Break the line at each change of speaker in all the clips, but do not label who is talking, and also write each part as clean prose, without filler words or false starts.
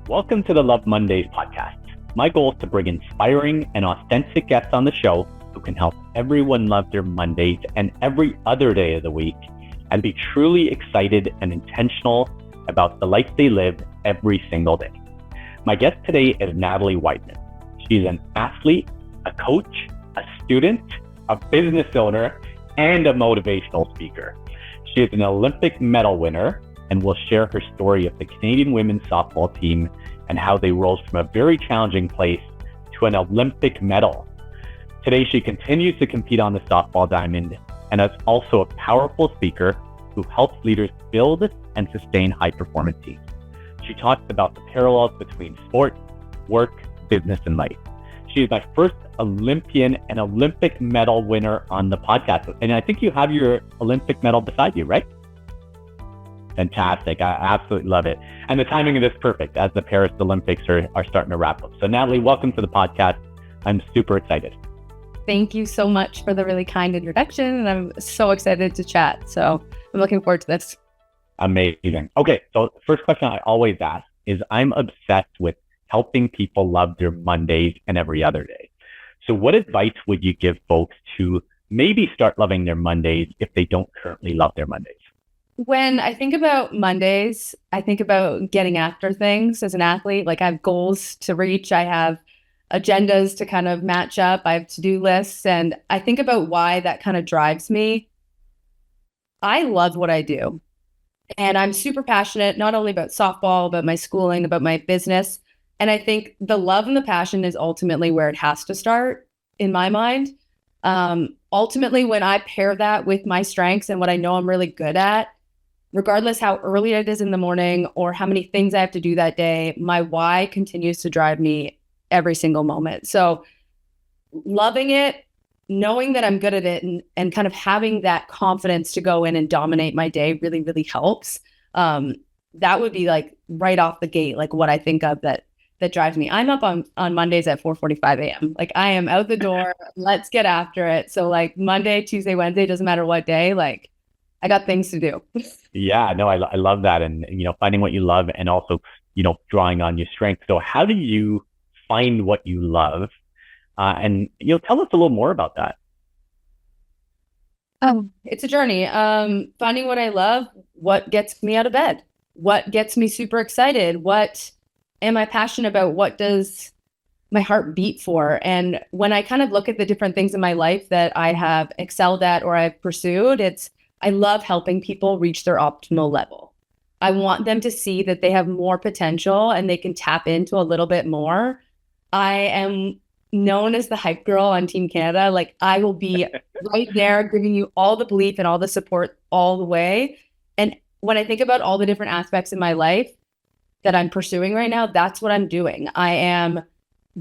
Welcome to the Love Mondays podcast. My goal is to bring inspiring and authentic guests on the show who can help everyone love their Mondays and every other day of the week and be truly excited and intentional about the life they live every single day. My guest today is Natalie Wideman. She's an athlete, a coach, a student, a business owner, and a motivational speaker. She is an Olympic medal winner and will share her story of the Canadian women's softball team and how they rose from a very challenging place to an Olympic medal. Today, she continues to compete on the softball diamond and is also a powerful speaker who helps leaders build and sustain high-performance teams. She talks about the parallels between sport, work, business, and life. She is my first Olympian and Olympic medal winner on the podcast. And I think you have your Olympic medal beside you, right? Fantastic. I absolutely love it. And the timing of this is perfect as the Paris Olympics are starting to wrap up. So Natalie, welcome to the podcast. I'm super excited.
Thank you so much for the really kind introduction. And I'm so excited to chat. So I'm looking forward to this.
Amazing. Okay. So the first question I always ask is I'm obsessed with helping people love their Mondays and every other day. So what advice would you give folks to maybe start loving their Mondays if they don't currently love their Mondays?
When I think about Mondays, I think about getting after things as an athlete. Like I have goals to reach. I have agendas to kind of match up. I have to-do lists. And I think about why that kind of drives me. I love what I do. And I'm super passionate, not only about softball, but my schooling, about my business. And I think the love and the passion is ultimately where it has to start in my mind. Ultimately, when I pair that with my strengths and what I know I'm really good at, regardless how early it is in the morning or how many things I have to do that day, my why continues to drive me every single moment. So loving it, knowing that I'm good at it and kind of having that confidence to go in and dominate my day really, really helps. That would be like right off the gate, like what I think of that drives me. I'm up on Mondays at 4:45 a.m. Like I am out the door. Let's get after it. So like Monday, Tuesday, Wednesday, doesn't matter what day, like I got things to do.
Yeah, no, I love that. And, finding what you love and also, drawing on your strengths. So how do you find what you love? And, tell us a little more about that.
It's a journey. Finding what I love, what gets me out of bed, what gets me super excited, what am I passionate about, what does my heart beat for? And when I kind of look at the different things in my life that I have excelled at or I've pursued, I love helping people reach their optimal level. I want them to see that they have more potential and they can tap into a little bit more. I am known as the hype girl on Team Canada. Like I will be right there giving you all the belief and all the support all the way. And when I think about all the different aspects in my life that I'm pursuing right now, that's what I'm doing. I am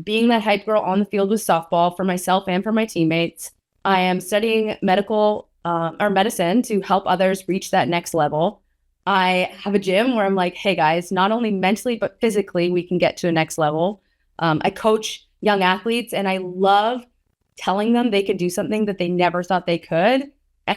being that hype girl on the field with softball for myself and for my teammates. I am studying medicine to help others reach that next level. I have a gym where I'm like, hey guys, not only mentally, but physically, we can get to a next level. I coach young athletes and I love telling them they can do something that they never thought they could.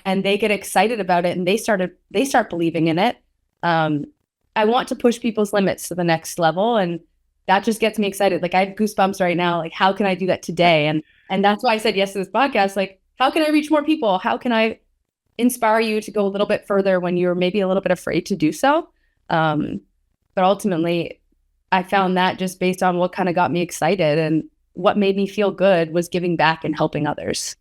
And they get excited about it and they start believing in it. I want to push people's limits to the next level. And that just gets me excited. Like I have goosebumps right now. Like, how can I do that today? And that's why I said yes to this podcast. Like, how can I reach more people? How can I inspire you to go a little bit further when you're maybe a little bit afraid to do so? But ultimately, I found that just based on what kind of got me excited and what made me feel good was giving back and helping others.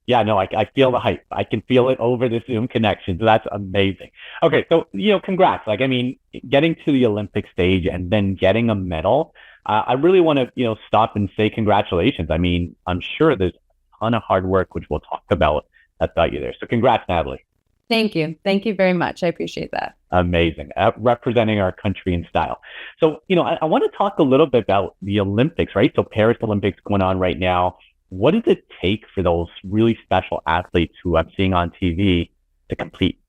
Yeah, no, I feel the hype. I can feel it over the Zoom connection. So that's amazing. Okay, so, congrats. Like, I mean, getting to the Olympic stage and then getting a medal, I really want to, stop and say congratulations. I mean, I'm sure there's a ton of hard work, which we'll talk about, that got you there. So congrats, Natalie.
Thank you. Thank you very much. I appreciate that.
Amazing. Representing our country in style. So, I want to talk a little bit about the Olympics, right? So Paris Olympics going on right now. What does it take for those really special athletes who I'm seeing on TV to compete?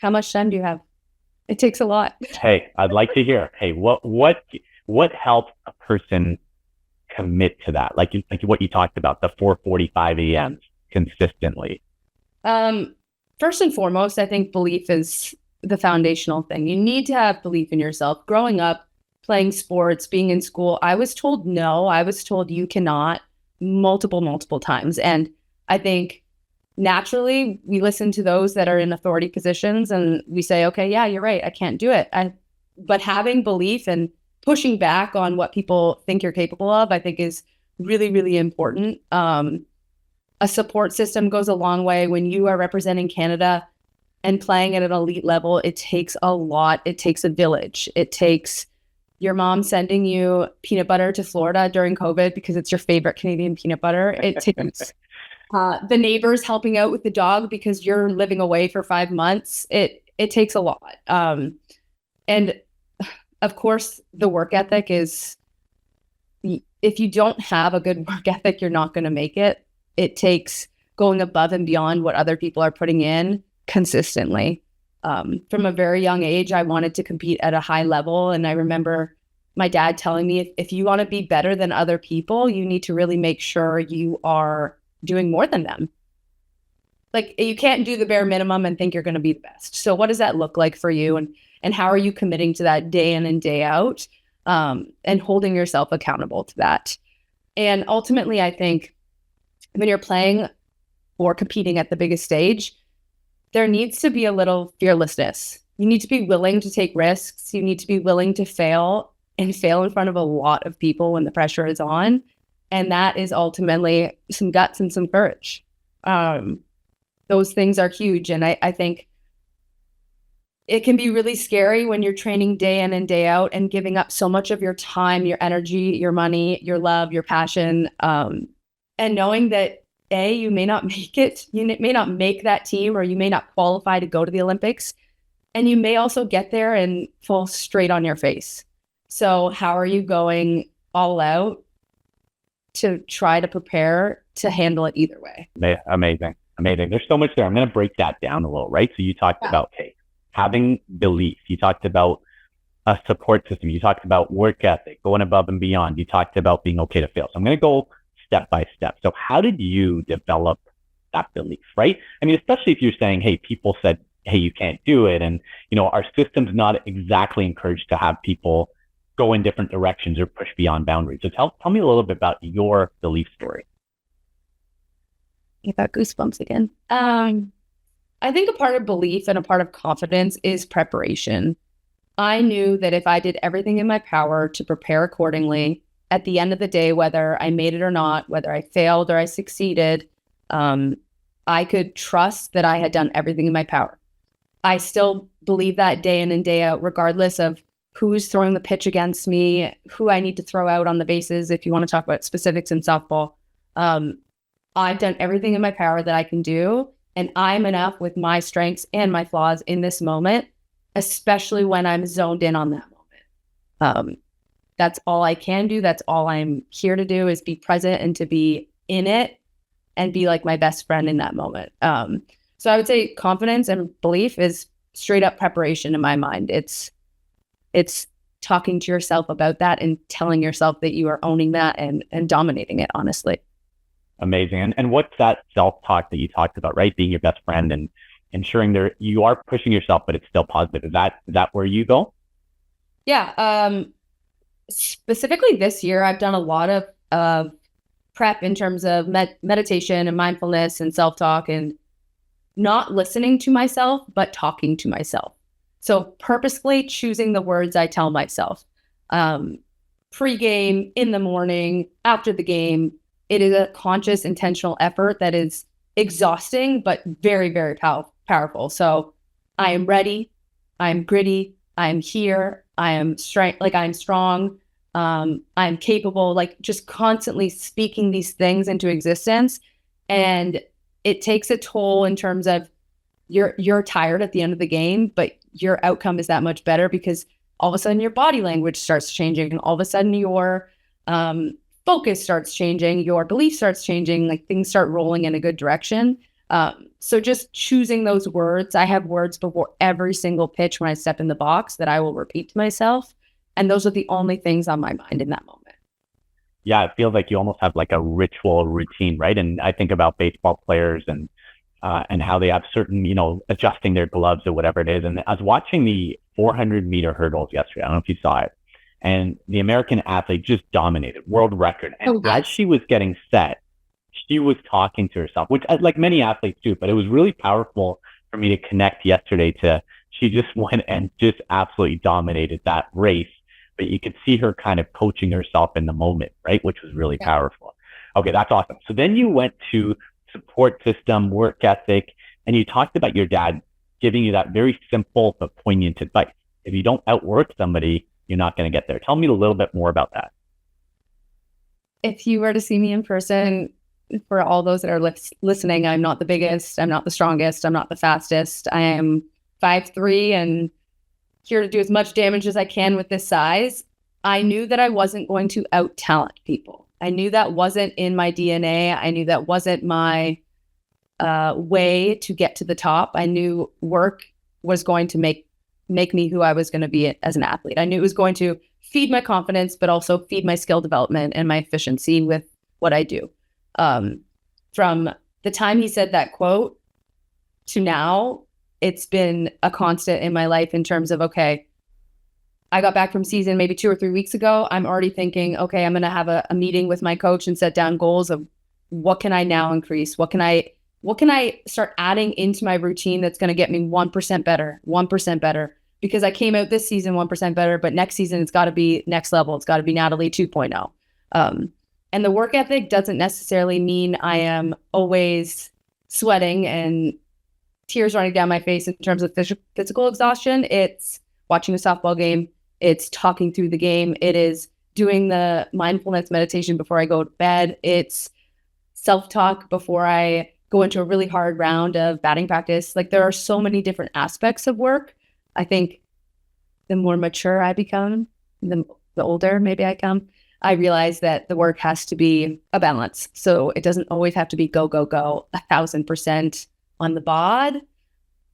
How much time do you have? It takes a lot.
Hey, I'd like to hear. Hey, what helps a person commit to that? Like what you talked about, the 4:45 a.m. consistently.
First and foremost, I think belief is the foundational thing. You need to have belief in yourself. Growing up, playing sports, being in school, I was told no. I was told you cannot multiple times. And I think naturally we listen to those that are in authority positions and we say, okay, yeah, you're right. I can't do it. But having belief and pushing back on what people think you're capable of, I think is really, really important. A support system goes a long way. When you are representing Canada and playing at an elite level, it takes a lot. It takes a village. It takes your mom sending you peanut butter to Florida during COVID because it's your favorite Canadian peanut butter. It takes the neighbors helping out with the dog because you're living away for 5 months. It takes a lot. And of course, the work ethic is, if you don't have a good work ethic, you're not going to make it. It takes going above and beyond what other people are putting in consistently. From a very young age, I wanted to compete at a high level. And I remember my dad telling me, if you want to be better than other people, you need to really make sure you are doing more than them. Like, you can't do the bare minimum and think you're going to be the best. So what does that look like for you? And how are you committing to that day in and day out, and holding yourself accountable to that? And ultimately, I think when you're playing or competing at the biggest stage, there needs to be a little fearlessness. You need to be willing to take risks. You need to be willing to fail and fail in front of a lot of people when the pressure is on. And that is ultimately some guts and some courage. Those things are huge. And I think it can be really scary when you're training day in and day out and giving up so much of your time, your energy, your money, your love, your passion, and knowing that you may not make it, you may not make that team, or you may not qualify to go to the Olympics, and you may also get there and fall straight on your face. So how are you going all out to try to prepare to handle it either way?
Amazing. There's so much there. I'm going to break that down a little, right? So you talked about having belief. You talked about a support system. You talked about work ethic, going above and beyond. You talked about being okay to fail. So I'm going to go step by step. So how did you develop that belief, right? I mean, especially if you're saying, hey, people said, hey, you can't do it. And, our system's not exactly encouraged to have people go in different directions or push beyond boundaries. So tell me a little bit about your belief story.
I got goosebumps again. I think a part of belief and a part of confidence is preparation. I knew that if I did everything in my power to prepare accordingly, at the end of the day, whether I made it or not, whether I failed or I succeeded, I could trust that I had done everything in my power. I still believe that day in and day out, regardless of who's throwing the pitch against me, who I need to throw out on the bases, if you want to talk about specifics in softball. I've done everything in my power that I can do, and I'm enough with my strengths and my flaws in this moment, especially when I'm zoned in on that moment. That's all I can do. That's all I'm here to do, is be present and to be in it and be like my best friend in that moment. So I would say confidence and belief is straight up preparation in my mind. It's talking to yourself about that and telling yourself that you are owning that and dominating it, honestly.
Amazing. And what's that self-talk that you talked about, right? Being your best friend and ensuring you are pushing yourself, but it's still positive. Is that where you go?
Yeah. Specifically this year, I've done a lot of prep in terms of meditation and mindfulness and self-talk, and not listening to myself, but talking to myself. So purposefully choosing the words I tell myself. Pre-game, in the morning, after the game. It is a conscious, intentional effort that is exhausting, but very, very powerful. So I am ready. I'm gritty. I'm here. I am I'm strong. I'm capable, just constantly speaking these things into existence. And it takes a toll in terms of you're tired at the end of the game, but your outcome is that much better because all of a sudden your body language starts changing, and all of a sudden your focus starts changing, your belief starts changing, things start rolling in a good direction. So just choosing those words. I have words before every single pitch when I step in the box that I will repeat to myself. And those are the only things on my mind in that moment.
Yeah, it feels like you almost have like a ritual routine, right? And I think about baseball players and how they have certain, adjusting their gloves or whatever it is. And I was watching the 400-meter hurdles yesterday. I don't know if you saw it. and the American athlete just dominated, world record. And as she was getting set, she was talking to herself, which like many athletes do, but it was really powerful for me to connect yesterday to she just went and just absolutely dominated that race. But you could see her kind of coaching herself in the moment, right? Which was really powerful. Okay, that's awesome. So then you went to support system, work ethic, and you talked about your dad giving you that very simple but poignant advice. If you don't outwork somebody, you're not going to get there. Tell me a little bit more about that.
If you were to see me in person, for all those that are listening, I'm not the biggest, I'm not the strongest, I'm not the fastest. I am 5'3" and here to do as much damage as I can with this size. I knew that I wasn't going to out-talent people. I knew that wasn't in my DNA. I knew that wasn't my way to get to the top. I knew work was going to make me who I was going to be as an athlete. I knew it was going to feed my confidence, but also feed my skill development and my efficiency with what I do. From the time he said that quote to now, it's been a constant in my life in terms of, okay, I got back from season maybe 2 or 3 weeks ago. I'm already thinking, okay, I'm going to have a meeting with my coach and set down goals of what can I now increase? What can I start adding into my routine that's going to get me 1% better, 1% better? Because I came out this season 1% better, but next season it's got to be next level. It's got to be Natalie 2.0. And the work ethic doesn't necessarily mean I am always sweating and tears running down my face in terms of physical exhaustion. It's watching a softball game. It's talking through the game. It is doing the mindfulness meditation before I go to bed. It's self-talk before I go into a really hard round of batting practice. Like, there are so many different aspects of work. I think the more mature I become, the older maybe I come, I realize that the work has to be a balance. So it doesn't always have to be go, go, go 1,000% on the bod,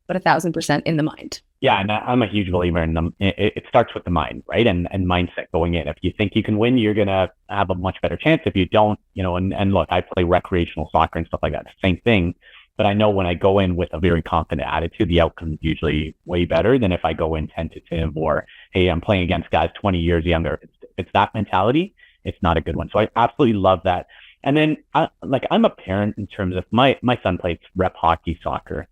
but 1,000% in the mind.
Yeah, and I'm a huge believer in them. It starts with the mind, right? And mindset going in. If you think you can win, you're going to have a much better chance. If you don't, and look, I play recreational soccer and stuff like that. Same thing. But I know when I go in with a very confident attitude, the outcome is usually way better than if I go in tentative or, hey, I'm playing against guys 20 years younger. If it's that mentality, it's not a good one. So I absolutely love that. And then I'm a parent in terms of my son plays rep hockey soccer.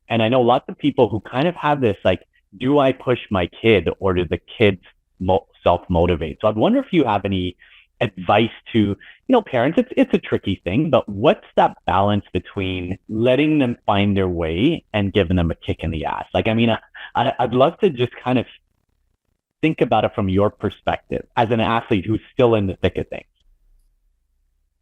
And I know lots of people who kind of have this, like, do I push my kid or do the kids self-motivate? So I wonder if you have any advice to, parents. It's a tricky thing, but what's that balance between letting them find their way and giving them a kick in the ass? Like, I mean, I'd love to just kind of think about it from your perspective as an athlete who's still in the thick of things.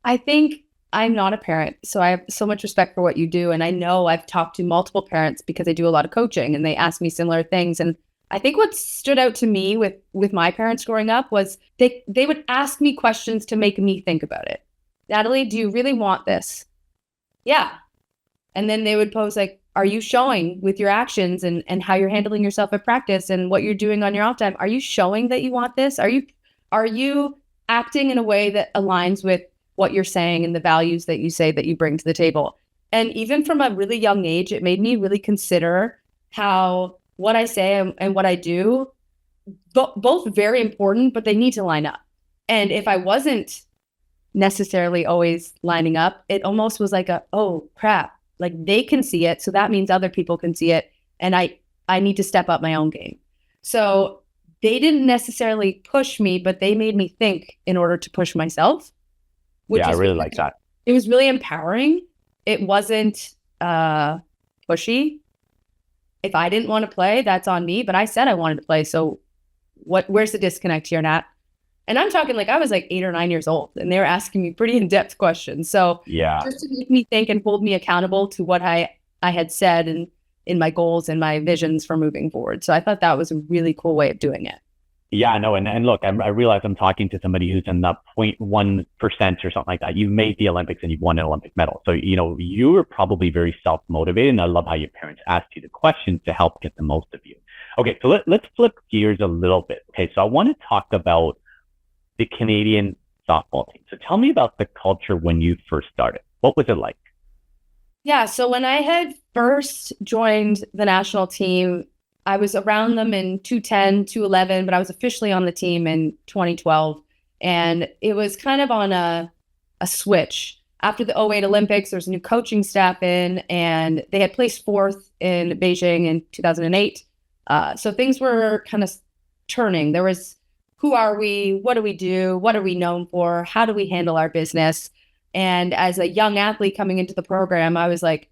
I think I'm not a parent, so I have so much respect for what you do. And I know I've talked to multiple parents because I do a lot of coaching and they ask me similar things. And I think what stood out to me with my parents growing up was they would ask me questions to make me think about it. Natalie, do you really want this? Yeah. And then they would pose like, are you showing with your actions and how you're handling yourself at practice and what you're doing on your off time? Are you showing that you want this? Are you acting in a way that aligns with what you're saying and the values that you say that you bring to the table? And even from a really young age, it made me really consider how what I say and what I do, both very important, but they need to line up. And if I wasn't necessarily always lining up, it almost was like oh crap, like they can see it. So that means other people can see it. And I need to step up my own game. So they didn't necessarily push me, but they made me think in order to push myself.
Yeah, I really like that.
It was really empowering. It wasn't pushy. If I didn't want to play, that's on me. But I said I wanted to play. So where's the disconnect here, Nat? And I'm talking like I was like 8 or 9 years old and they were asking me pretty in-depth questions. So
yeah,
just to make me think and hold me accountable to what I had said and in my goals and my visions for moving forward. So I thought that was a really cool way of doing it.
Yeah, no, and look, I realize I'm talking to somebody who's in the 0.1% or something like that. You've made the Olympics and you've won an Olympic medal. So, you were probably very self-motivated, and I love how your parents asked you the questions to help get the most of you. Okay, so let's flip gears a little bit. Okay, so I want to talk about the Canadian softball team. So tell me about the culture when you first started. What was it like?
Yeah, so when I had first joined the national team, I was around them in 2010, 2011, but I was officially on the team in 2012. And it was kind of on a switch. After the '08 Olympics, there was a new coaching staff in, and they had placed fourth in Beijing in 2008. So things were kind of turning. There was, who are we? What do we do? What are we known for? How do we handle our business? And as a young athlete coming into the program, I was like,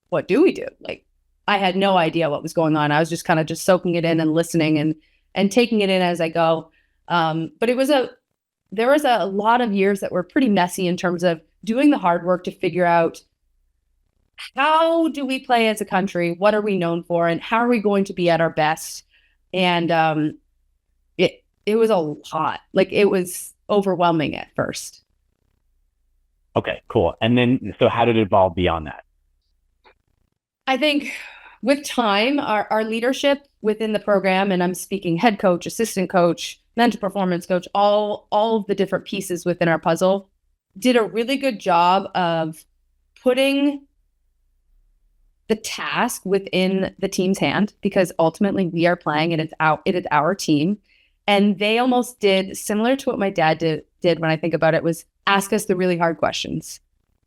what do we do? Like, I had no idea what was going on. I was just kind of just soaking it in and listening and taking it in as I go. But there was a lot of years that were pretty messy in terms of doing the hard work to figure out, how do we play as a country? What are we known for? And how are we going to be at our best? And it was a lot. Like, it was overwhelming at first.
Okay, cool. And then, so how did it evolve beyond that?
I think with time, our leadership within the program, and I'm speaking head coach, assistant coach, mental performance coach, all of the different pieces within our puzzle, did a really good job of putting the task within the team's hand, because ultimately we are playing and it is our team. And they almost did similar to what my dad did when I think about it, was ask us the really hard questions.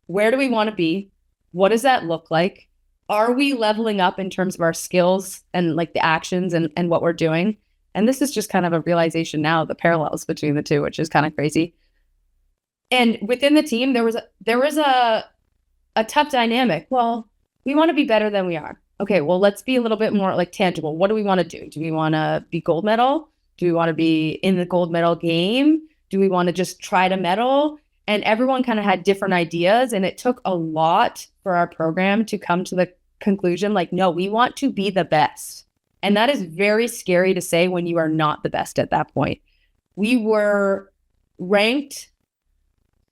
Where do we want to be? What does that look like? Are we leveling up in terms of our skills and like the actions and what we're doing? And this is just kind of a realization now, the parallels between the two, which is kind of crazy. And within the team, there was a tough dynamic. Well, we want to be better than we are. Okay, well, let's be a little bit more like tangible. What do we want to do? Do we want to be gold medal? Do we want to be in the gold medal game? Do we want to just try to medal? And everyone kind of had different ideas. And it took a lot for our program to come to the conclusion, like, no, we want to be the best. And that is very scary to say when you are not the best at that point. We were ranked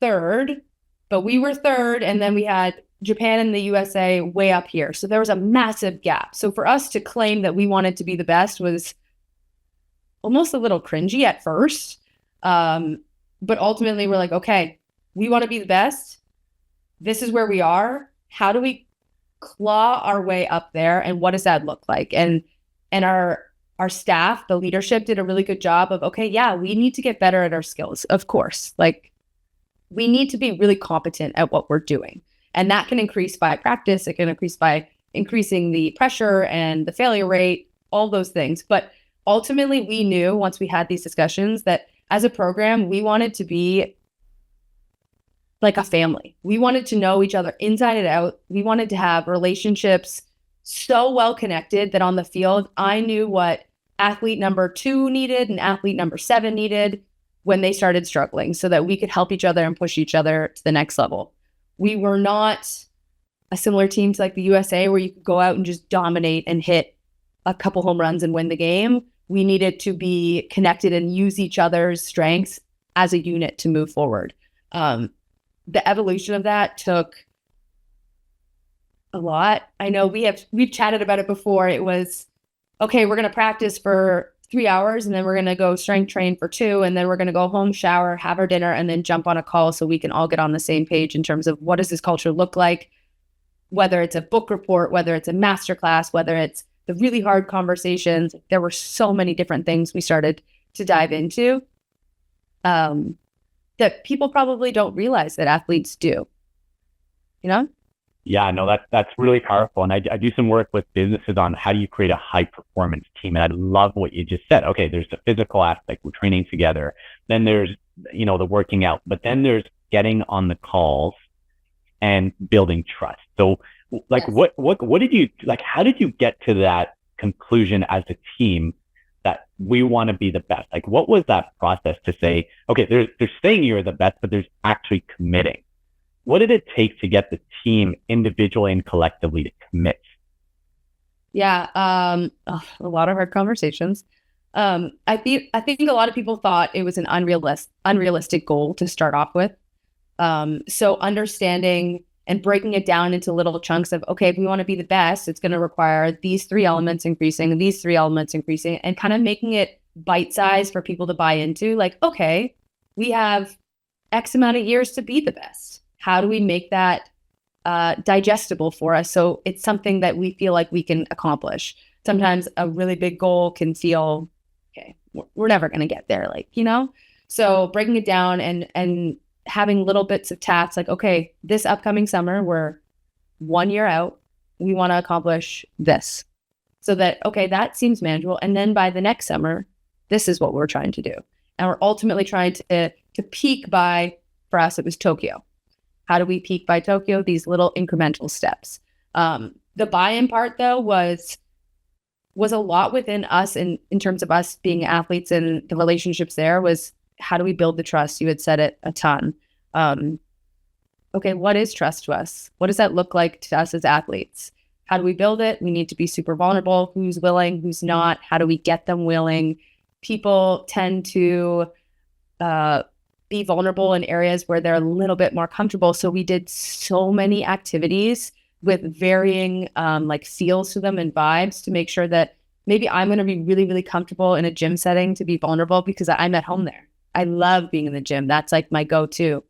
third, but we were third. And then we had Japan and the USA way up here. So there was a massive gap. So for us to claim that we wanted to be the best was almost a little cringy at first. But ultimately we're like, okay, we want to be the best. This is where we are. How do we claw our way up there? And what does that look like? And our staff, the leadership, did a really good job of, okay, yeah, we need to get better at our skills. Of course, like, we need to be really competent at what we're doing. And that can increase by practice. It can increase by increasing the pressure and the failure rate, all those things. But ultimately, we knew once we had these discussions that as a program, we wanted to be like a family. We wanted to know each other inside and out. We wanted to have relationships so well connected that on the field, I knew what athlete number 2 needed and athlete number 7 needed when they started struggling, so that we could help each other and push each other to the next level. We were not a similar team to like the USA, where you could go out and just dominate and hit a couple home runs and win the game. We needed to be connected and use each other's strengths as a unit to move forward. The evolution of that took a lot. I know we've chatted about it before. It was, okay, we're going to practice for 3 hours, and then we're going to go strength train for 2, and then we're going to go home, shower, have our dinner, and then jump on a call so we can all get on the same page in terms of what does this culture look like, whether it's a book report, whether it's a masterclass, whether it's the really hard conversations. There were so many different things we started to dive into that people probably don't realize that athletes do, you know?
Yeah, no, that's really powerful. And I do some work with businesses on how do you create a high performance team. And I love what you just said. Okay, there's the physical aspect, we're training together. Then there's, the working out, but then there's getting on the calls and building trust. So like, yes. What did you, like, how did you get to that conclusion as a team that we want to be the best? Like, what was that process to say, okay, there's saying you're the best, but there's actually committing? What did it take to get the team individually and collectively to commit?
Yeah, a lot of hard conversations. I think a lot of people thought it was an unrealistic goal to start off with. So understanding and breaking it down into little chunks of, okay, if we want to be the best, it's going to require these 3 elements increasing, these 3 elements increasing, and kind of making it bite-sized for people to buy into. Like, okay, we have X amount of years to be the best. How do we make that digestible for us so it's something that we feel like we can accomplish? sometimes a really big goal can feel, okay, we're never going to get there, like, so breaking it down and having little bits of tasks, like, okay, this upcoming summer, we're 1 year out, we want to accomplish this, so that, okay, that seems manageable. And then by the next summer, this is what we're trying to do. And we're ultimately trying to peak by, for us, it was Tokyo. How do we peak by Tokyo? These little incremental steps. The buy-in part, though, was a lot within us in terms of us being athletes, and the relationships there was, how do we build the trust? You had said it a ton. Okay, what is trust to us? What does that look like to us as athletes? How do we build it? We need to be super vulnerable. Who's willing? Who's not? How do we get them willing? People tend to be vulnerable in areas where they're a little bit more comfortable. So we did so many activities with varying like feels to them and vibes to make sure that maybe I'm going to be really, really comfortable in a gym setting to be vulnerable because I'm at home there. I love being in the gym. That's like my go-to.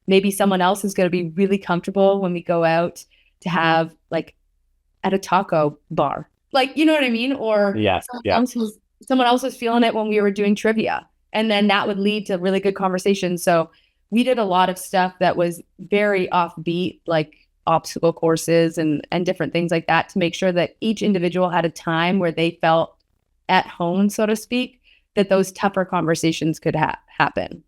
Maybe someone else is going to be really comfortable when we go out to have like at a taco bar. Like, you know what I mean? Or someone else was feeling it when we were doing trivia. And then that would lead to really good conversations. So we did a lot of stuff that was very offbeat, like obstacle courses and different things like that, to make sure that each individual had a time where they felt at home, so to speak, that those tougher conversations could happen.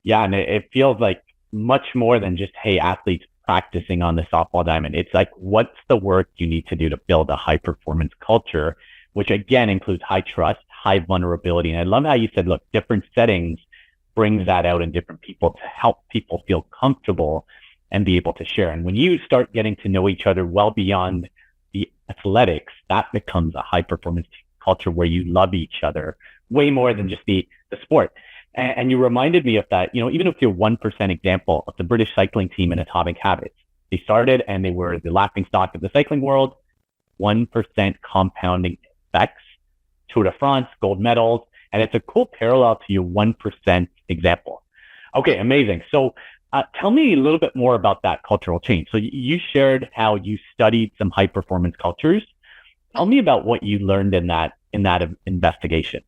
Yeah, and it feels like much more than just, hey, athletes practicing on the softball diamond. It's like, what's the work you need to do to build a high performance culture, which again includes high trust, high vulnerability. And I love how you said, look, different settings brings that out in different people to help people feel comfortable and be able to share. And when you start getting to know each other well beyond the athletics, that becomes a high performance culture where you love each other way more than just the sport. And you reminded me of that, even with your 1% example of the British cycling team in Atomic Habits. They started and they were the laughing stock of the cycling world, 1% compounding effects, Tour de France, gold medals. And it's a cool parallel to your 1% example. Okay, amazing. So tell me a little bit more about that cultural change. So you shared how you studied some high performance cultures. Tell me about what you learned in that investigation.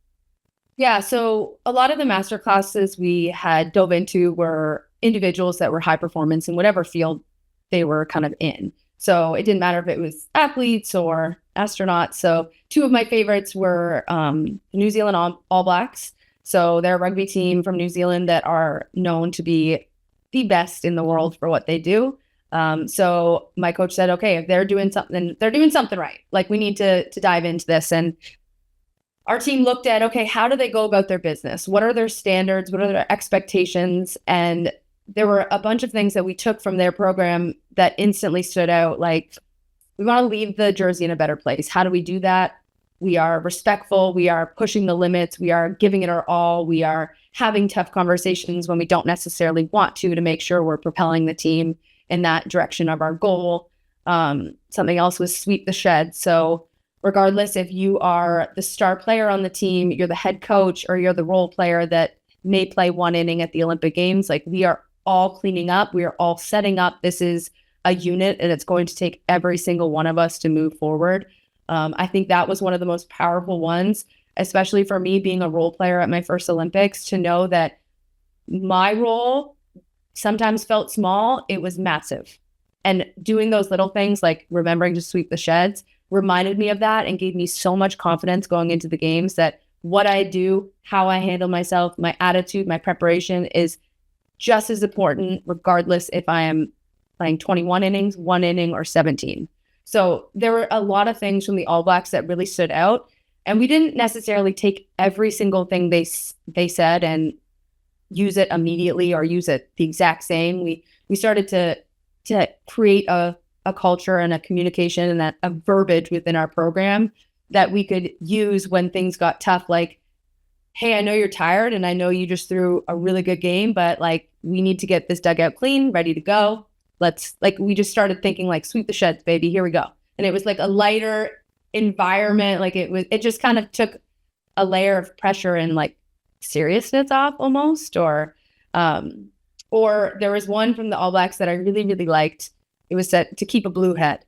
Yeah, so a lot of the master classes we had dove into were individuals that were high performance in whatever field they were kind of in. So it didn't matter if it was athletes or astronauts. So two of my favorites were the New Zealand All Blacks. So they're a rugby team from New Zealand that are known to be the best in the world for what they do. So my coach said, okay, if they're doing something right. Like, we need to dive into this. And our team looked at, okay, how do they go about their business? What are their standards? What are their expectations? And there were a bunch of things that we took from their program that instantly stood out. Like, we want to leave the jersey in a better place. How do we do that? We are respectful. We are pushing the limits. We are giving it our all. We are having tough conversations when we don't necessarily want to make sure we're propelling the team in that direction of our goal. Something else was sweep the shed. So regardless if you are the star player on the team, you're the head coach, or you're the role player that may play one inning at the Olympic Games, like, we are all cleaning up. We are all setting up. This is a unit, and it's going to take every single one of us to move forward. I think that was one of the most powerful ones, especially for me being a role player at my first Olympics, to know that my role sometimes felt small. It was massive. And doing those little things, like remembering to sweep the sheds, reminded me of that and gave me so much confidence going into the games that what I do, how I handle myself, my attitude, my preparation is just as important, regardless if I am playing 21 innings, 1 inning, or 17. So there were a lot of things from the All Blacks that really stood out. And we didn't necessarily take every single thing they said and use it immediately or use it the exact same. We started to create a culture and a communication and a verbiage within our program that we could use when things got tough. Like, hey, I know you're tired and I know you just threw a really good game, but like, we need to get this dugout clean, ready to go. We just started thinking like, sweep the sheds, baby, here we go. And it was like a lighter environment. Like, it just kind of took a layer of pressure and like seriousness off almost. Or there was one from the All Blacks that I really, really liked. It was set to keep a blue head.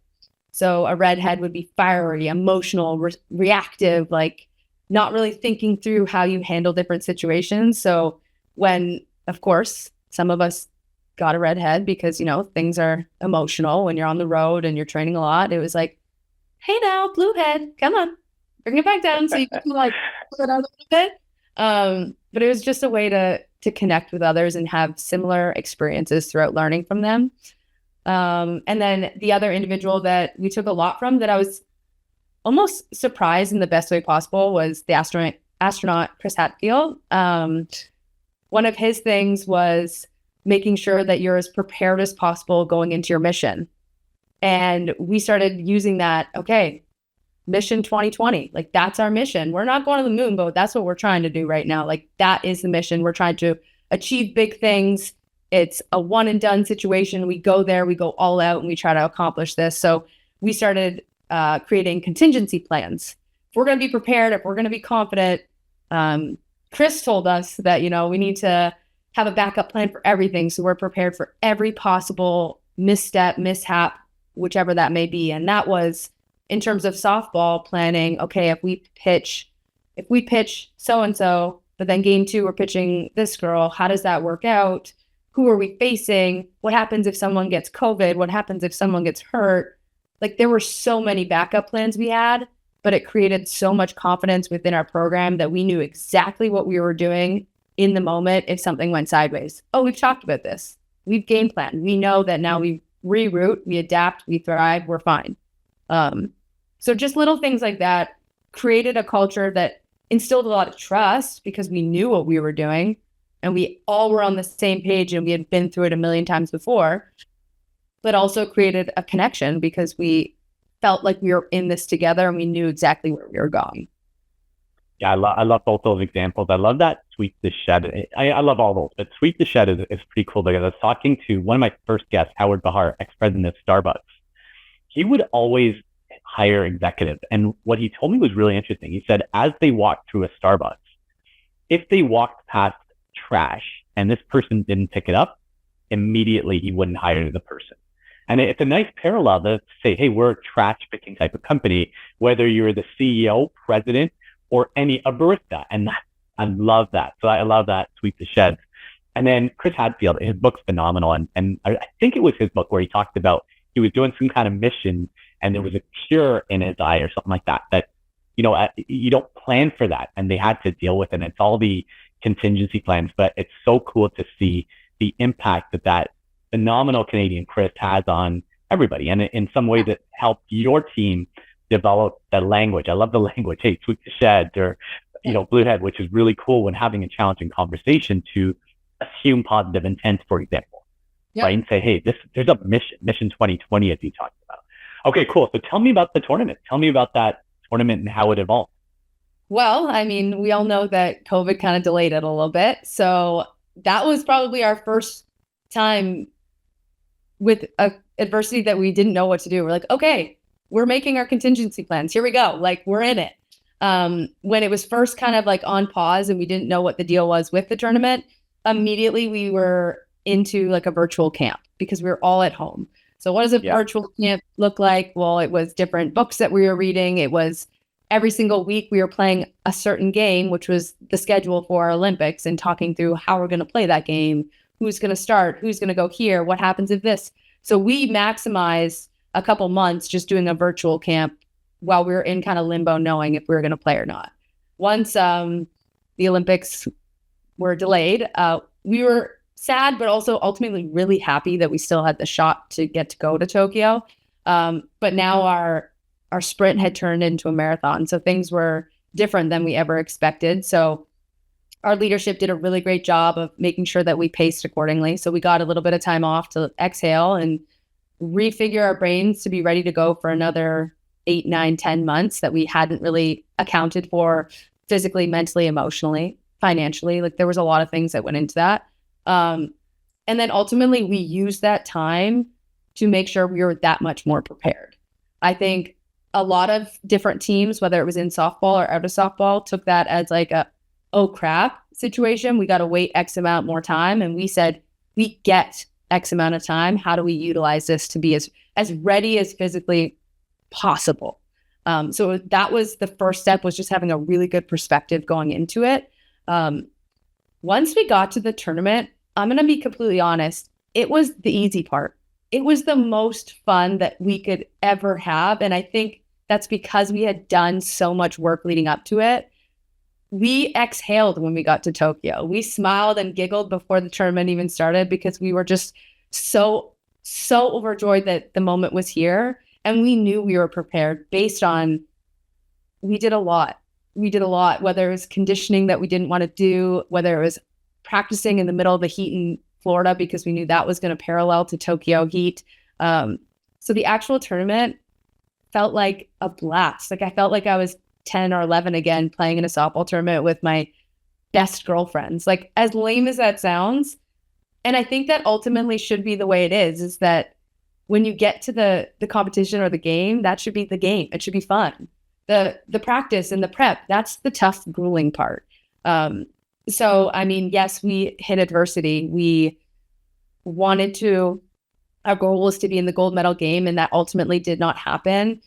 So a redhead would be fiery, emotional, reactive, like not really thinking through how you handle different situations. So when, of course, some of us got a redhead because, things are emotional when you're on the road and you're training a lot. It was like, hey now, blue head, come on, bring it back down so you can like put it out a little bit. But it was just a way to connect with others and have similar experiences throughout learning from them. And then the other individual that we took a lot from that I was almost surprised in the best way possible was the astronaut Chris Hatfield. One of his things was making sure that you're as prepared as possible going into your mission. And we started using that, okay, mission 2020, like that's our mission. We're not going to the moon, but that's what we're trying to do right now. Like that is the mission. We're trying to achieve big things. It's a one and done situation. We go there, we go all out, and we try to accomplish this. So we started creating contingency plans. If we're going to be prepared, if we're going to be confident, Chris told us that, we need to have a backup plan for everything. So we're prepared for every possible misstep, mishap, whichever that may be. And that was in terms of softball planning. Okay, if we pitch so-and-so, but then game 2, we're pitching this girl, how does that work out? Who are we facing? What happens if someone gets COVID? What happens if someone gets hurt? Like there were so many backup plans we had, but it created so much confidence within our program that we knew exactly what we were doing in the moment if something went sideways. Oh, we've talked about this. We've game planned. We know that now we reroute, we adapt, we thrive, we're fine. So just little things like that created a culture that instilled a lot of trust because we knew what we were doing and we all were on the same page and we had been through it a million times before, but also created a connection because we felt like we were in this together and we knew exactly where we were going.
Yeah, I love both those examples. I love that sweep the shed. I love all those, but sweep the shed is pretty cool because I was talking to one of my first guests, Howard Bahar, ex-president of Starbucks. He would always hire executives. And what he told me was really interesting. He said, as they walked through a Starbucks, if they walked past trash and this person didn't pick it up, immediately he wouldn't hire the person. And it's a nice parallel to say, hey, we're a trash picking type of company, whether you're the CEO, president, or a barista. And I love that. So I love that, sweep the sheds. And then Chris Hadfield, his book's phenomenal. And I think it was his book where he talked about he was doing some kind of mission and there was a cure in his eye or something like that, you don't plan for that. And they had to deal with it. And it's all the contingency plans, but it's so cool to see the impact that phenomenal Canadian Chris has on everybody. And in some ways it helped your team develop the language. I love the language. Hey, sweep the shed or, bluehead, which is really cool when having a challenging conversation to assume positive intent, for example, right? And say, hey, there's a mission 2020, as you talked about. Okay, cool. So tell me about the tournament. Tell me about that tournament and how it evolved.
Well, I mean, we all know that COVID kind of delayed it a little bit. So that was probably our first time with adversity that we didn't know what to do. We're like, okay, we're making our contingency plans. Here we go. Like, we're in it. When it was first kind of like on pause and we didn't know what the deal was with the tournament, immediately we were into like a virtual camp because we were all at home. So what does a virtual camp look like? Well, it was different books that we were reading. It was every single week we were playing a certain game, which was the schedule for our Olympics, and talking through how we're going to play that game, who's going to start, who's going to go here, what happens if this. So we maximized a couple months just doing a virtual camp while we were in kind of limbo, knowing if we were going to play or not. Once the Olympics were delayed, we were sad, but also ultimately really happy that we still had the shot to get to go to Tokyo. But now our sprint had turned into a marathon. So things were different than we ever expected. So our leadership did a really great job of making sure that we paced accordingly. So we got a little bit of time off to exhale and refigure our brains to be ready to go for another 8, 9, 10 months that we hadn't really accounted for physically, mentally, emotionally, financially. Like there was a lot of things that went into that. And then ultimately we used that time to make sure we were that much more prepared. I think a lot of different teams, whether it was in softball or out of softball, took that as like a, oh crap situation. We got to wait X amount more time. And we said, we get X amount of time. How do we utilize this to be as ready as physically possible. So that was the first step, was just having a really good perspective going into it. Once we got to the tournament, I'm going to be completely honest, it was the easy part. It was the most fun that we could ever have. And I think that's because we had done so much work leading up to it. We exhaled when we got to Tokyo. We smiled and giggled before the tournament even started because we were just so overjoyed that the moment was here. And we knew we were prepared based on, we did a lot. Whether it was conditioning that we didn't want to do, whether it was practicing in the middle of the heat in Florida because we knew that was going to parallel to Tokyo heat. So the actual tournament felt like a blast. Like I felt like I was 10 or 11 again, playing in a softball tournament with my best girlfriends. Like, as lame as that sounds, and I think that ultimately should be the way it is that when you get to the competition or the game, that should be the game. It should be fun. The practice and the prep, that's the tough, grueling part. So, I mean, yes, we hit adversity. We wanted to, our goal was to be in the gold medal game, and that ultimately did not happen.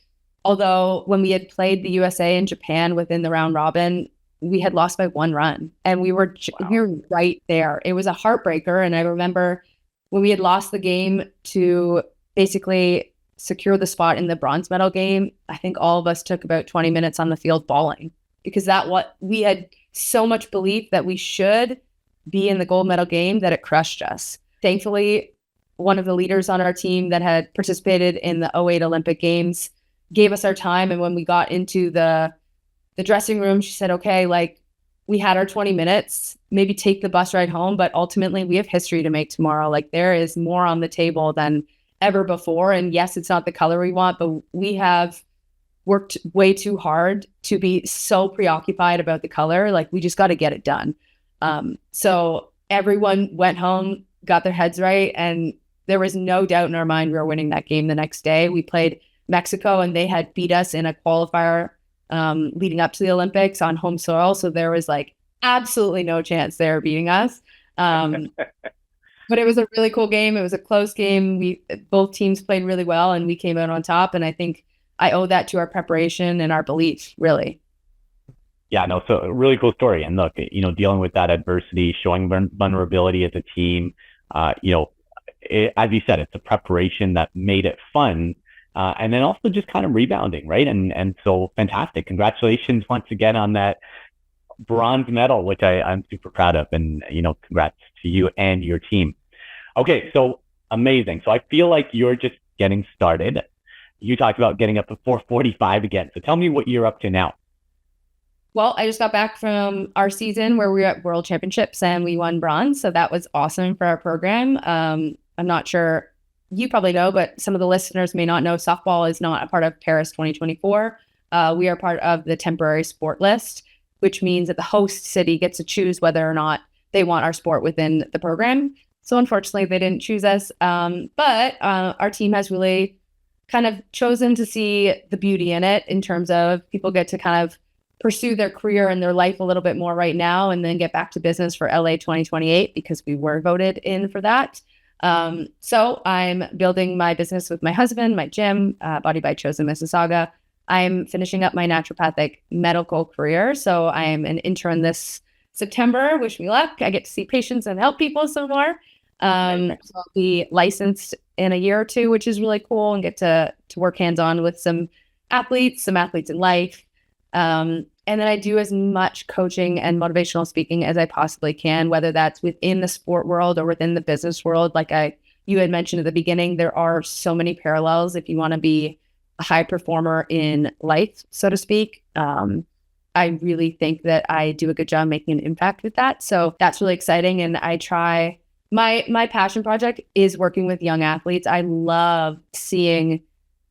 Although when we had played the USA and Japan within the round robin, we had lost by 1 run, and we were right there. It was a heartbreaker. And I remember when we had lost the game to basically secure the spot in the bronze medal game, I think all of us took about 20 minutes on the field bawling, because we had so much belief that we should be in the gold medal game that it crushed us. Thankfully, one of the leaders on our team that had participated in the 2008 Olympic Games gave us our time. And when we got into the dressing room, she said, okay, like, we had our 20 minutes, maybe take the bus ride home, but ultimately we have history to make tomorrow. Like, there is more on the table than ever before. And yes, it's not the color we want, but we have worked way too hard to be so preoccupied about the color. Like, we just got to get it done. So everyone went home, got their heads right. And there was no doubt in our mind we were winning that game the next day. We played Mexico, and they had beat us in a qualifier leading up to the Olympics on home soil. So there was like absolutely no chance they were beating us. But it was a really cool game. It was a close game. Both teams played really well, and we came out on top. And I think I owe that to our preparation and our belief, really.
Yeah, no, so a really cool story. And look, dealing with that adversity, showing vulnerability as a team, as you said, it's a preparation that made it fun. And then also just kind of rebounding, right? And so fantastic. Congratulations once again on that bronze medal, which I'm super proud of. And, congrats to you and your team. Okay, so amazing. So I feel like you're just getting started. You talked about getting up to 4:45 again. So tell me what you're up to now.
Well, I just got back from our season where we were at World Championships and we won bronze. So that was awesome for our program. I'm not sure, you probably know, but some of the listeners may not know, softball is not a part of Paris 2024. We are part of the temporary sport list, which means that the host city gets to choose whether or not they want our sport within the program. So unfortunately, they didn't choose us. But our team has really kind of chosen to see the beauty in it, in terms of people get to kind of pursue their career and their life a little bit more right now, and then get back to business for LA 2028, because we were voted in for that. So I'm building my business with my husband, my gym, Body by Chosen Mississauga. I'm finishing up my naturopathic medical career. So I am an intern this September. Wish me luck. I get to see patients and help people some more. So I'll be licensed in a year or two, which is really cool, and get to work hands-on with some athletes in life. And then I do as much coaching and motivational speaking as I possibly can, whether that's within the sport world or within the business world. Like you had mentioned at the beginning, there are so many parallels if you want to be a high performer in life, so to speak. I really think that I do a good job making an impact with that. So that's really exciting. And I try, my passion project is working with young athletes. I love seeing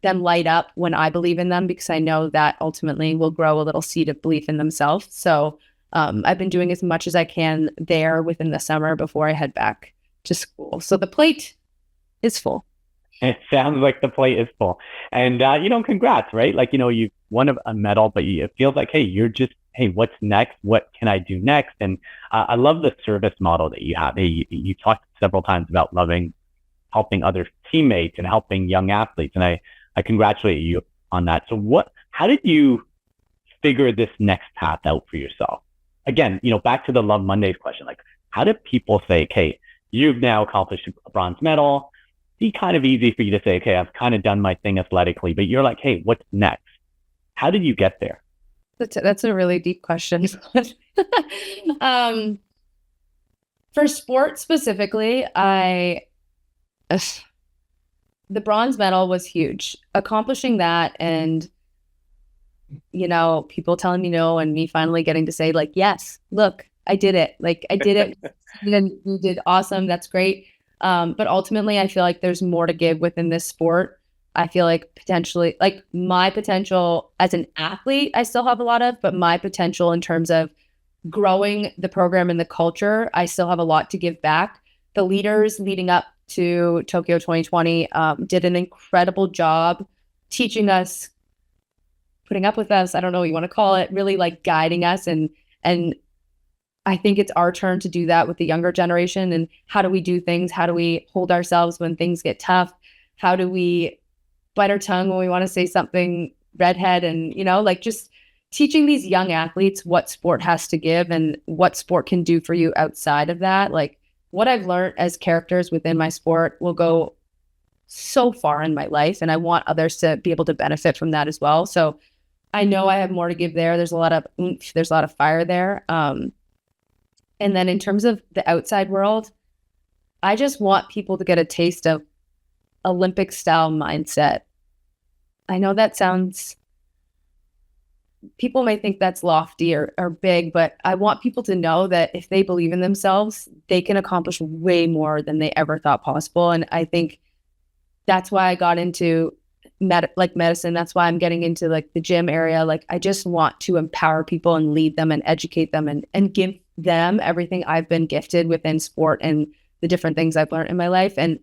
them light up when I believe in them, because I know that ultimately will grow a little seed of belief in themselves. So I've been doing as much as I can there within the summer before I head back to school. So the plate is full.
It sounds like the plate is full. And, congrats, right? Like, you've won a medal, but it feels like, hey, what's next? What can I do next? And I love the service model that you have. Hey, you talked several times about helping other teammates and helping young athletes. And I congratulate you on that. So how did you figure this next path out for yourself? Again, back to the Love Mondays question, like, how did people say, okay, you've now accomplished a bronze medal? It'd be kind of easy for you to say, okay, I've kind of done my thing athletically, but you're like, hey, what's next? How did you get there?
That's a really deep question. For sport specifically, the bronze medal was huge. Accomplishing that and, people telling me no and me finally getting to say like, yes, look, I did it. Like I did it. You did awesome. That's great. But ultimately I feel like there's more to give within this sport. I feel like potentially like my potential as an athlete, I still have a lot of, but my potential in terms of growing the program and the culture, I still have a lot to give back. The leaders leading up to Tokyo 2020 did an incredible job teaching us, putting up with us, I don't know what you want to call it, really like guiding us. And I think it's our turn to do that with the younger generation. And how do we do things? How do we hold ourselves when things get tough? How do we bite our tongue when we want to say something redhead? And, like just teaching these young athletes what sport has to give and what sport can do for you outside of that. Like what I've learned as characters within my sport will go so far in my life. And I want others to be able to benefit from that as well. So I know I have more to give there. There's a lot of oomph, there's a lot of fire there. And then in terms of the outside world, I just want people to get a taste of Olympic style mindset. I know that sounds, people may think that's lofty or big, but I want people to know that if they believe in themselves, they can accomplish way more than they ever thought possible. And I think that's why I got into medicine. That's why I'm getting into like the gym area. Like I just want to empower people and lead them and educate them and give them everything I've been gifted within sport and the different things I've learned in my life. And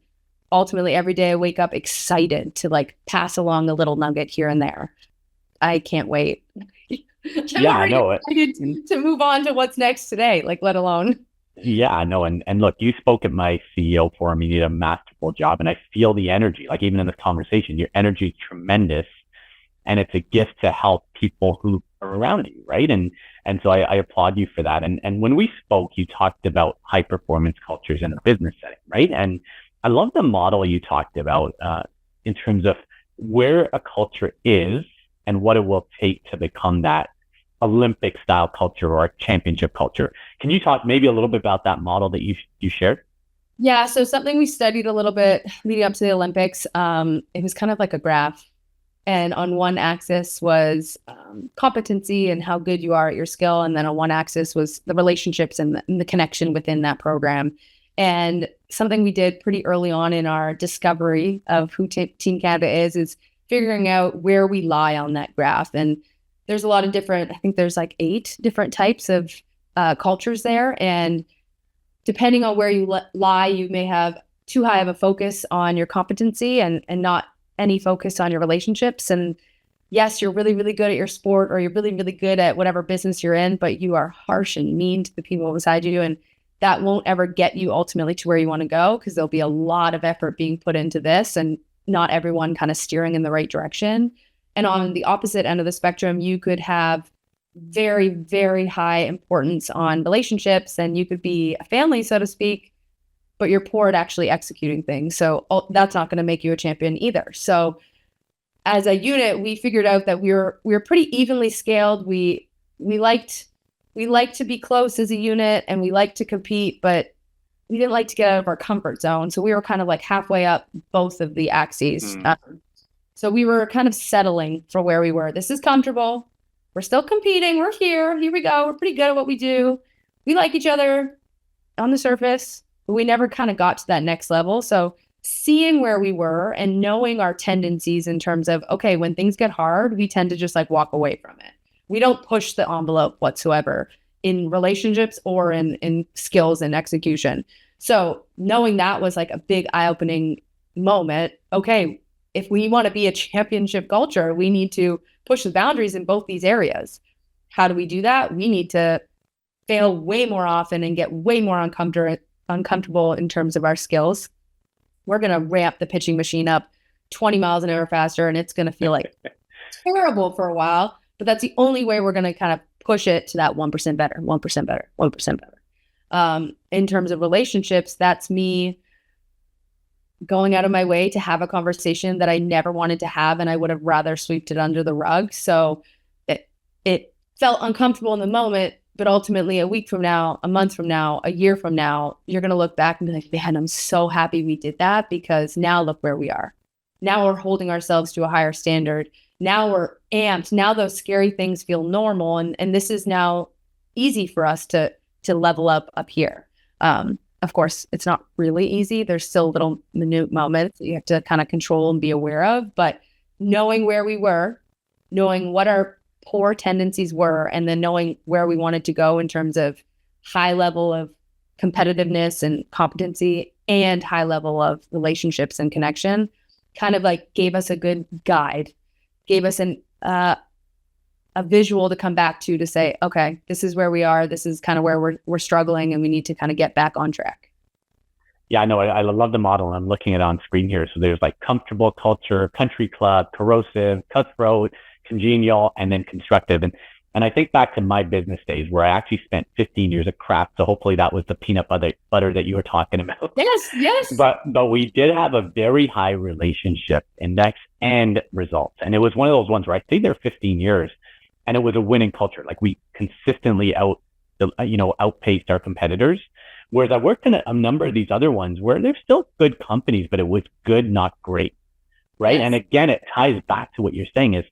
ultimately every day I wake up excited to like pass along a little nugget here and there. I can't wait.
Yeah, I know it.
To move on to what's next today, like let alone.
Yeah, I know. And look, you spoke at my CEO forum. You did a masterful job. And I feel the energy, like even in this conversation, your energy is tremendous. And it's a gift to help people who are around you, right? And so I applaud you for that. And when we spoke, you talked about high performance cultures in a business setting, right? And I love the model you talked about in terms of where a culture is and what it will take to become that Olympic style culture or a championship culture. Can you talk maybe a little bit about that model that you shared?
Yeah, so something we studied a little bit leading up to the Olympics, it was kind of like a graph. And on one axis was competency and how good you are at your skill. And then on one axis was the relationships and the connection within that program. And something we did pretty early on in our discovery of who Team Canada is figuring out where we lie on that graph. And there's a lot of different, I think there's like 8 different types of cultures there. And depending on where you lie, you may have too high of a focus on your competency and not any focus on your relationships. And yes, you're really, really good at your sport or you're really, really good at whatever business you're in, but you are harsh and mean to the people beside you. And that won't ever get you ultimately to where you want to go because there'll be a lot of effort being put into this and not everyone kind of steering in the right direction. And on the opposite end of the spectrum, you could have very, very high importance on relationships and you could be a family, so to speak, but you're poor at actually executing things. So that's not going to make you a champion either. So as a unit, we figured out that we were pretty evenly scaled. We liked to be close as a unit and we liked to compete, but we didn't like to get out of our comfort zone. So we were kind of like halfway up both of the axes. So we were kind of settling for where we were. This is comfortable. We're still competing. We're here. Here we go. We're pretty good at what we do. We like each other on the surface, but we never kind of got to that next level. So seeing where we were and knowing our tendencies in terms of, okay, when things get hard, we tend to just like walk away from it. We don't push the envelope whatsoever in relationships or in skills and execution. So knowing that was like a big eye-opening moment. Okay, if we want to be a championship culture, we need to push the boundaries in both these areas. How do we do that? We need to fail way more often and get way more uncomfortable in terms of our skills. We're going to ramp the pitching machine up 20 miles an hour faster, and it's going to feel like terrible for a while, but that's the only way we're going to kind of push it to that 1% better, 1% better, 1% better. In terms of relationships, that's me going out of my way to have a conversation that I never wanted to have, and I would have rather swept it under the rug. So it felt uncomfortable in the moment, but ultimately a week from now, a month from now, a year from now, you're going to look back and be like, man, I'm so happy we did that, because now look where we are. Now we're holding ourselves to a higher standard. Now we're amped. Now those scary things feel normal. And this is now easy for us to level up here. Of course, it's not really easy. There's still little minute moments that you have to kind of control and be aware of. But knowing where we were, knowing what our poor tendencies were, and then knowing where we wanted to go in terms of high level of competitiveness and competency and high level of relationships and connection, kind of like gave us a good guide, gave us a visual to come back to say, okay, this is where we are. This is kind of where we're struggling, and we need to kind of get back on track.
Yeah, I know. I love the model. I'm looking at it on screen here. So there's like comfortable culture, country club, corrosive, cutthroat, congenial, and then constructive. And I think back to my business days where I actually spent 15 years of craft. So hopefully that was the peanut butter that you were talking about.
Yes.
But we did have a very high relationship index and results. And it was one of those ones where I stayed there 15 years. And it was a winning culture. Like we consistently outpaced our competitors. Whereas I worked in a number of these other ones where they're still good companies, but it was good, not great. Right. Yes. And again, it ties back to what you're saying is,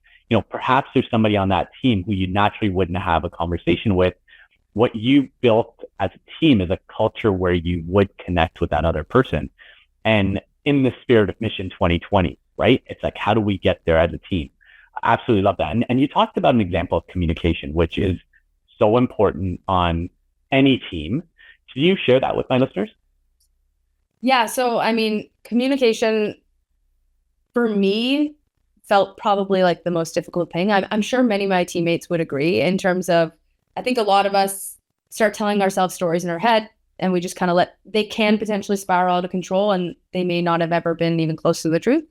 perhaps there's somebody on that team who you naturally wouldn't have a conversation with. What you built as a team is a culture where you would connect with that other person. And in the spirit of Mission 2020, right? It's like, how do we get there as a team? Absolutely love that. And you talked about an example of communication, which is so important on any team. Can you share that with my listeners?
Yeah. So, I mean, communication for me felt probably like the most difficult thing. I'm sure many of my teammates would agree in terms of, I think a lot of us start telling ourselves stories in our head, and we just kind of they can potentially spiral out of control, and they may not have ever been even close to the truth.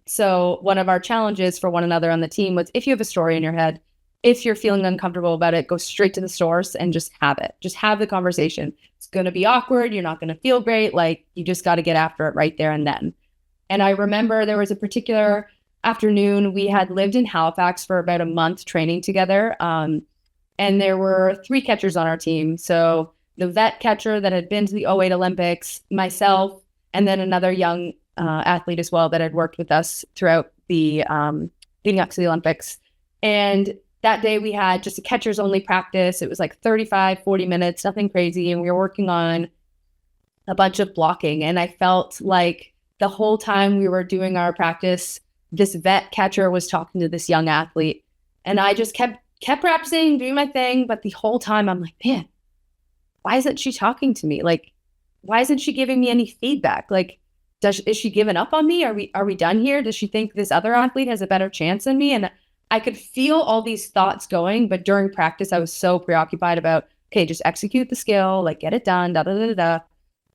So one of our challenges for one another on the team was, if you have a story in your head, if you're feeling uncomfortable about it, go straight to the source and just have it. Just have the conversation. It's going to be awkward. You're not going to feel great. Like, you just got to get after it right there and then. And I remember there was a particular afternoon, we had lived in Halifax for about a month training together. And there were 3 catchers on our team. So the vet catcher that had been to the 2008 Olympics, myself, and then another young athlete as well that had worked with us throughout the leading up to the Olympics. And that day we had just a catchers only practice. It was like 35, 40 minutes, nothing crazy. And we were working on a bunch of blocking. And I felt like the whole time we were doing our practice, this vet catcher was talking to this young athlete. And I just kept practicing, doing my thing. But the whole time I'm like, man, why isn't she talking to me? Like, why isn't she giving me any feedback? Like, is she giving up on me? Are we done here? Does she think this other athlete has a better chance than me? And I could feel all these thoughts going, but during practice, I was so preoccupied about, okay, just execute the skill, like get it done, da da da da.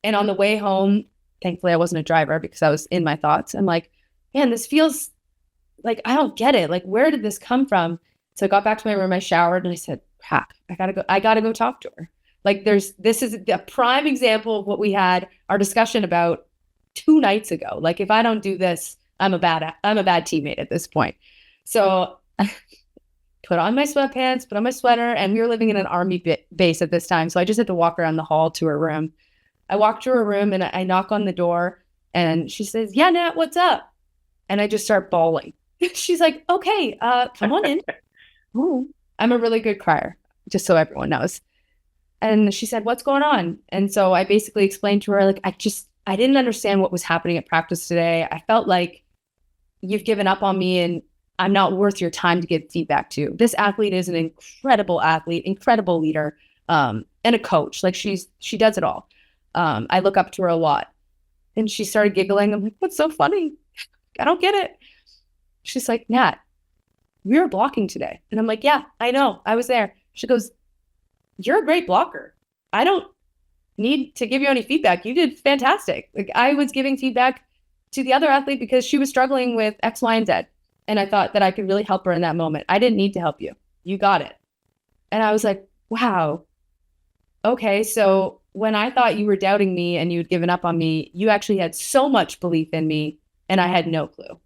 And on the way home, thankfully I wasn't a driver because I was in my thoughts. I'm like, man, this feels like I don't get it. Like, where did this come from? So I got back to my room, I showered, and I said, crap, I gotta go talk to her. Like, this is a prime example of what we had our discussion about 2 nights ago. Like, if I don't do this, I'm a bad teammate at this point. So I put on my sweatpants, put on my sweater, and we were living in an army base at this time. So I just had to walk around the hall to her room. I walked to her room and I knock on the door, and she says, yeah, Nat, what's up? And I just start bawling. She's like, okay, come on in. Ooh, I'm a really good crier, just so everyone knows. And she said, what's going on? And so I basically explained to her, like, I didn't understand what was happening at practice today. I felt like you've given up on me and I'm not worth your time to give feedback to. This athlete is an incredible athlete, incredible leader, and a coach. Like, she does it all. I look up to her a lot. And she started giggling. I'm like, what's so funny? I don't get it. She's like, Nat, we were blocking today. And I'm like, yeah, I know. I was there. She goes, you're a great blocker. I don't need to give you any feedback. You did fantastic. Like, I was giving feedback to the other athlete because she was struggling with X, Y, and Z. And I thought that I could really help her in that moment. I didn't need to help you. You got it. And I was like, wow. Okay. So when I thought you were doubting me and you had given up on me, you actually had so much belief in me and I had no clue.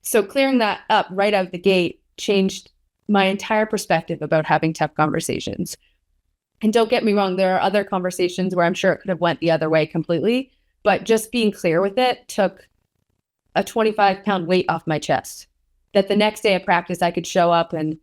So clearing that up right out the gate changed my entire perspective about having tough conversations. And don't get me wrong, there are other conversations where I'm sure it could have went the other way completely, but just being clear with it took a 25-pound weight off my chest. That the next day of practice, I could show up and,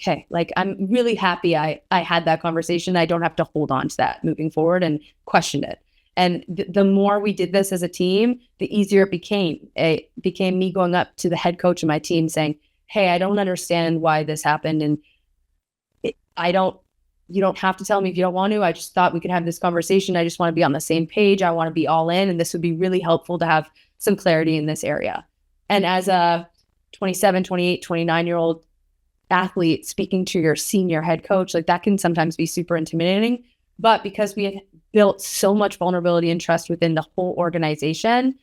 okay, like I'm really happy I had that conversation. I don't have to hold on to that moving forward and question it. And the more we did this as a team, the easier it became. It became me going up to the head coach of my team saying, hey, I don't understand why this happened. And you don't have to tell me if you don't want to. I just thought we could have this conversation. I just want to be on the same page. I want to be all in. And this would be really helpful to have some clarity in this area. And as a 27, 28, 29-year-old athlete speaking to your senior head coach, like that can sometimes be super intimidating. But because we had built so much vulnerability and trust within the whole organization,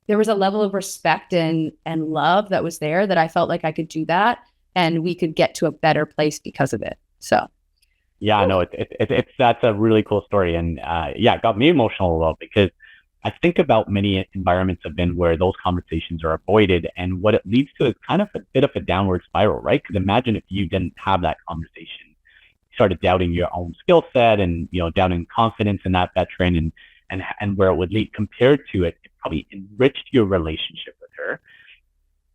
there was a level of respect and love that was there that I felt like I could do that and we could get to a better place because of it. So.
Yeah, no, it's that's a really cool story. And it got me emotional a little because I think about many environments I've been where those conversations are avoided. And what it leads to is kind of a bit of a downward spiral, right? Because imagine if you didn't have that conversation, you started doubting your own skill set and, doubting confidence in that veteran and where it would lead. Compared to it probably enriched your relationship with her,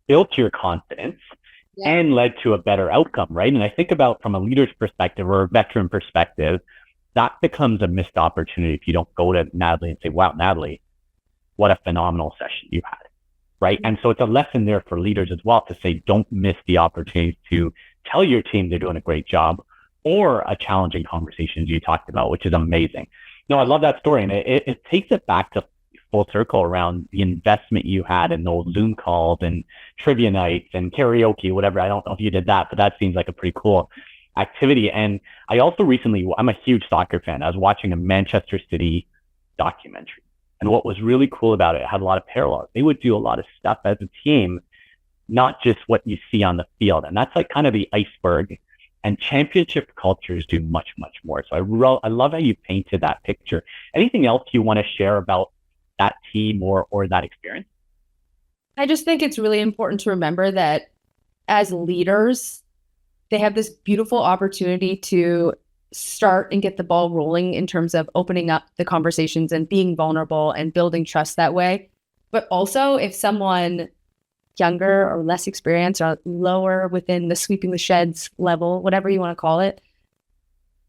built your confidence, and led to a better outcome, right? And I think about from a leader's perspective or a veteran perspective, that becomes a missed opportunity if you don't go to Natalie and say, wow, Natalie, what a phenomenal session you had, right? And so it's a lesson there for leaders as well to say, don't miss the opportunity to tell your team they're doing a great job or a challenging conversation you talked about, which is amazing. No, I love that story. And it takes it back to full circle around the investment you had in those Zoom calls and trivia nights and karaoke, whatever. I don't know if you did that, but that seems like a pretty cool activity. And I also I'm a huge soccer fan. I was watching a Manchester City documentary. And what was really cool about it had a lot of parallels. They would do a lot of stuff as a team, not just what you see on the field. And that's like kind of the iceberg. And championship cultures do much, much more. So I love how you painted that picture. Anything else you want to share about that team or that experience?
I just think it's really important to remember that as leaders, they have this beautiful opportunity to start and get the ball rolling in terms of opening up the conversations and being vulnerable and building trust that way. But also if someone younger or less experienced or lower within the sweeping the sheds level, whatever you want to call it,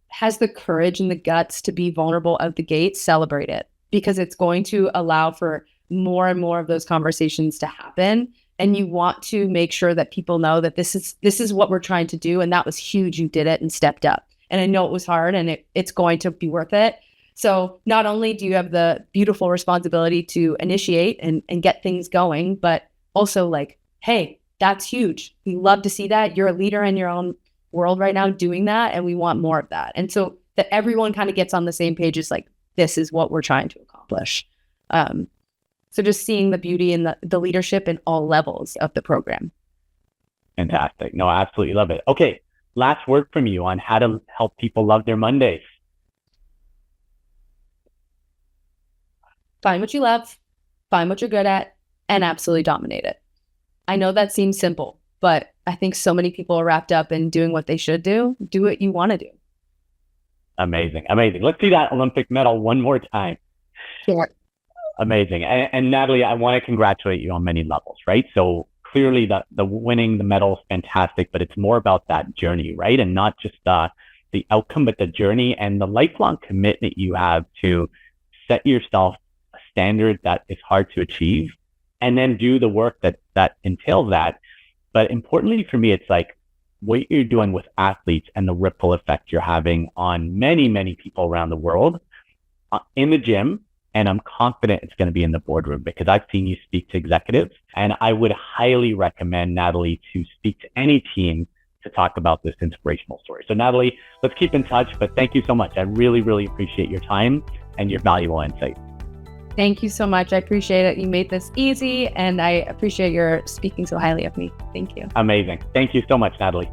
has the courage and the guts to be vulnerable out the gate, celebrate it. Because it's going to allow for more and more of those conversations to happen. And you want to make sure that people know that this is what we're trying to do. And that was huge. You did it and stepped up. And I know it was hard and it's going to be worth it. So not only do you have the beautiful responsibility to initiate and get things going, but also like, hey, that's huge. We love to see that. You're a leader in your own world right now doing that. And we want more of that. And so that everyone kind of gets on the same page is like, this is what we're trying to accomplish. So just seeing the beauty in the leadership in all levels of the program.
Fantastic. No, I absolutely love it. Okay. Last word from you on how to help people love their Mondays.
Find what you love, find what you're good at, and absolutely dominate it. I know that seems simple, but I think so many people are wrapped up in doing what they should do. Do what you want to do.
Amazing. Let's see that Olympic medal one more time.
Sure.
Amazing. And Natalie, I want to congratulate you on many levels, right? So clearly the winning the medal is fantastic, but it's more about that journey, right? And not just the outcome, but the journey and the lifelong commitment you have to set yourself a standard that is hard to achieve and then do the work that entails that. But importantly for me, it's like, what you're doing with athletes and the ripple effect you're having on many, many people around the world in the gym. And I'm confident it's going to be in the boardroom because I've seen you speak to executives. And I would highly recommend Natalie to speak to any team to talk about this inspirational story. So Natalie, let's keep in touch. But thank you so much. I really, really appreciate your time and your valuable insight.
Thank you so much. I appreciate it. You made this easy, and I appreciate your speaking so highly of me. Thank you.
Amazing. Thank you so much, Natalie.